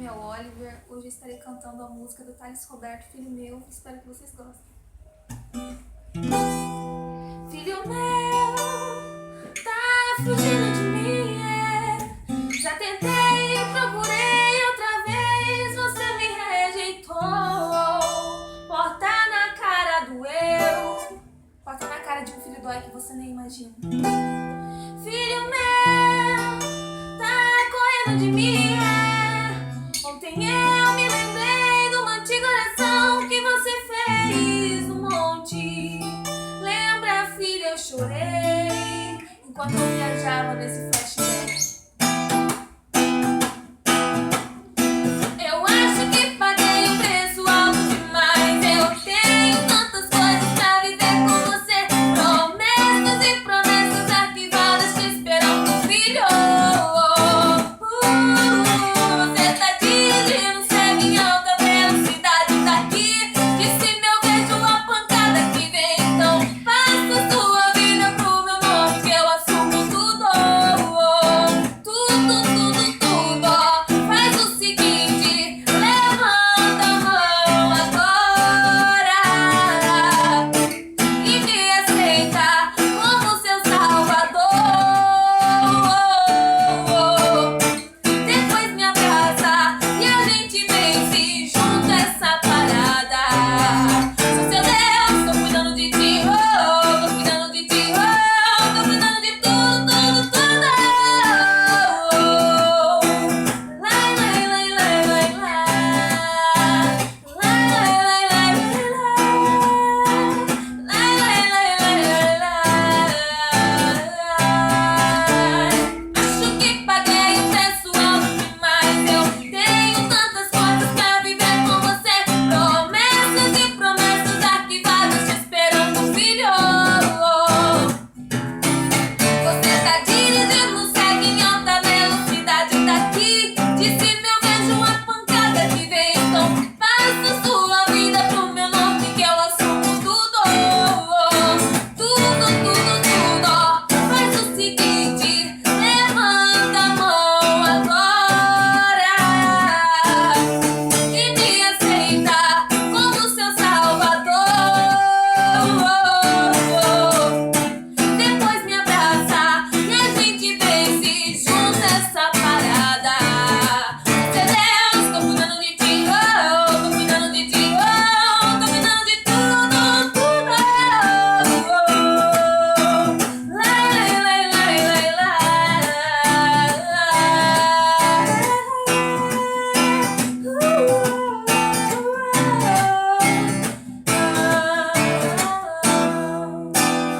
nome é Oliver. Hoje eu estarei cantando a música do Thales Roberto, filho meu. Espero que vocês gostem. Filho meu, tá fugindo de mim, Já tentei, procurei outra vez, você me rejeitou. Porta na cara doeu. Porta na cara de um filho dói que você nem imagina. Filho meu, tá correndo de mim, Ontem eu me lembrei de uma antiga oração que você fez no monte. Lembra, filha, eu chorei enquanto eu viajava nesse flashback.